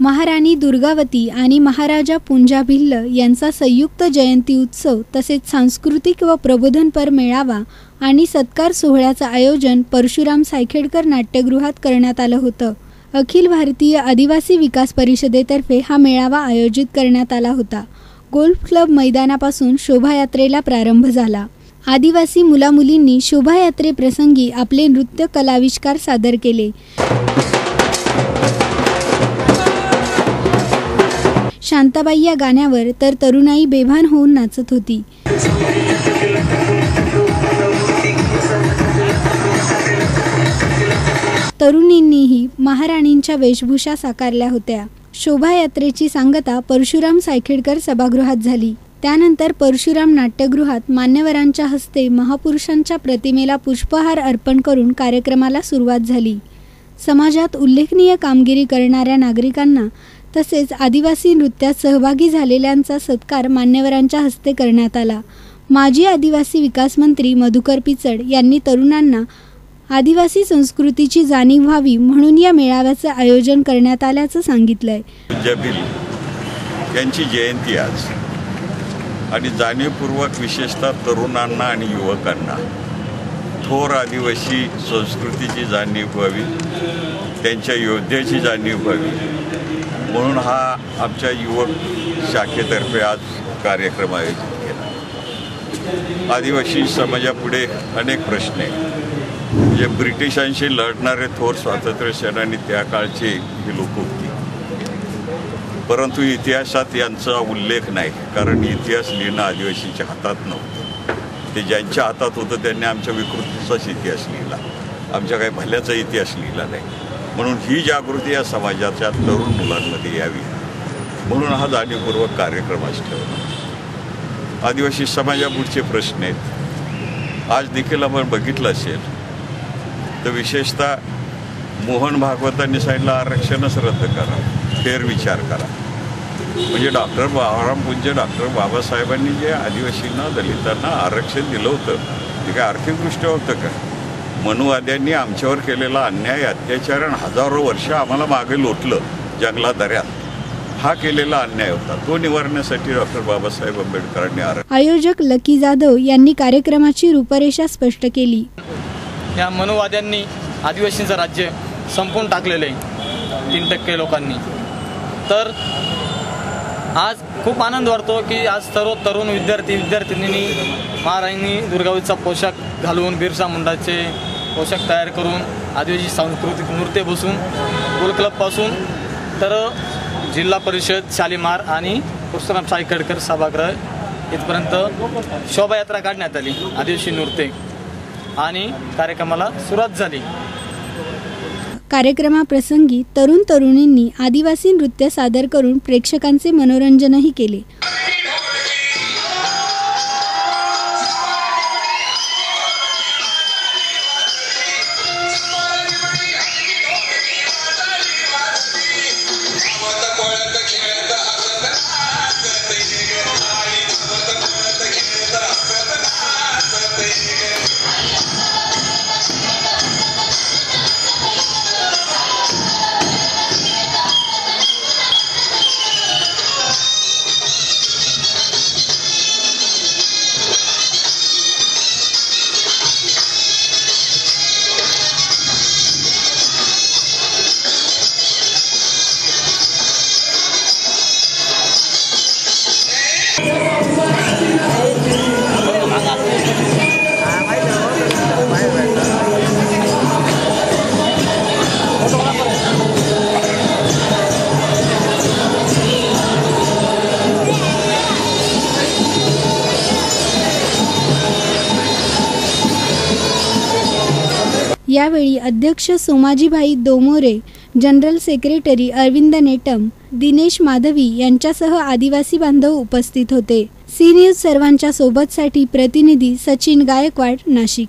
महाराणी दुर्गावती आणि महाराजा पुंजा भिल्ल यांचा संयुक्त जयंती उत्सव तसेच सांस्कृतिक व प्रबोधनपर मेळावा आणि सत्कार सोहळ्याचं आयोजन परशुराम सायखेडकर नाट्यगृहात करण्यात आलं होतं। अखिल भारतीय आदिवासी विकास परिषदेतर्फे हा मेळावा आयोजित करण्यात आला होता। गोल्फ क्लब मैदानापासून शोभायात्रेला प्रारंभ झाला। आदिवासी मुलामुलींनी शोभायात्रेप्रसंगी आपले नृत्य कलाविष्कार सादर केले। शांताबाई या गाण्यावर तर तरुणाई बेभान होऊन नाचत होती। तरुणींनीही महाराणींच्या वेशभूषा साकारल्या होत्या। शोभायात्रेची सांगता परशुराम सायखेडकर सभागृहात झाली। त्यानंतर परशुराम नाट्यगृहात मान्यवरांच्या हस्ते महापुरुषांच्या प्रतिमेला पुष्पहार अर्पण करून कार्यक्रमाला सुरुवात झाली। समाजात उल्लेखनीय कामगिरी करणाऱ्या नागरिकांना तसेच आदिवासी नृत्यात सहभागी झालेल्यांचा सत्कार मान्यवरांच्या हस्ते करण्यात आला। माजी आदिवासी विकास मंत्री मधुकर पिचड यांनी तरुणांना आदिवासी संस्कृतीची जाणीव व्हावी म्हणून या मेळाव्याचे आयोजन करण्यात आल्याचं सांगितलंय। यांची जयंती आज आणि जाणीवपूर्वक विशेषतः तरुणांना आणि युवकांना थोर आदिवासी संस्कृतीची जाणीव व्हावी, त्यांच्या योद्ध्याची जाणीव व्हावी म्हणून हा आमच्या युवक शाखेतर्फे आज कार्यक्रम आयोजित केला। आदिवासी समाजापुढे अनेक प्रश्न आहेत। जे ब्रिटिशांशी लढणारे थोर स्वातंत्र्य सेनानी त्या काळचे ही लोक होती, परंतु इतिहासात यांचा उल्लेख नाही, कारण इतिहास लिहिणं आदिवासीच्या हातात नव्हतं। ते ज्यांच्या हातात होतं त्यांनी आमच्या विकृतीचाच इतिहास लिहिला, आमच्या काही भल्याचा इतिहास लिहिला नाही। म्हणून ही जागृती या समाजाच्या तरुण मुलांमध्ये यावी म्हणून हा जाणीवपूर्वक कार्यक्रम आज ठेवला। आदिवासी समाजापुढचे प्रश्न आहेत। आज देखील आपण बघितलं असेल तर विशेषतः मोहन भागवतांनी सांगितलं आरक्षणच रद्द करा, फेरविचार करा। म्हणजे डॉक्टर बाबाराम पूज्य डॉक्टर बाबासाहेबांनी जे आदिवासींना दलितांना आरक्षण दिलं होतं ते काय आर्थिकदृष्ट्या होतं का? मनुवाद्यांनी आमच्यावर केलेला अन्याय अत्याचार आणि हजारो वर्ष आम्हाला मागे लोटलं जंगलादऱ्यात, हा केलेला अन्याय होता। तो निवारण्यासाठी डॉक्टर बाबासाहेब आंबेडकरांनी आयोजक लकी जाधव यांनी कार्यक्रमाची रूपरेषा स्पष्ट केली। या मनुवाद्यांनी आदिवासींचं राज्य संपवून टाकलेलं आहे 3% लोकांनी। तर आज खूप आनंद वाटतो की आज सर्व तरुण विद्यार्थिनींनी महाराणी दुर्गावतीचा पोशाख घालून बिरसा मुंडाचे पोशाख तयार करून आदिवासी सांस्कृतिक नृत्य बसून गोल क्लबपासून तर जिल्हा परिषद शालीमार आणि परशुराम सायखेडकर सभागृह इथपर्यंत शोभायात्रा काढण्यात आली आदिवासी नृत्य आणि कार्यक्रमाला सुरुवात झाली। कार्यक्रमाप्रसंगी तरुण तरुणींनी आदिवासी नृत्य सादर करून प्रेक्षकांचे मनोरंजनही केले। यावेळी अध्यक्ष सोमाजीभाई दोमोरे, जनरल सेक्रेटरी अरविंद नेटम, दिनेश माधवी यांच्यासह आदिवासी बांधव उपस्थित होते। सी न्यूज सर्वांच्या सोबतसाठी प्रतिनिधी सचिन गायकवाड, नाशिक।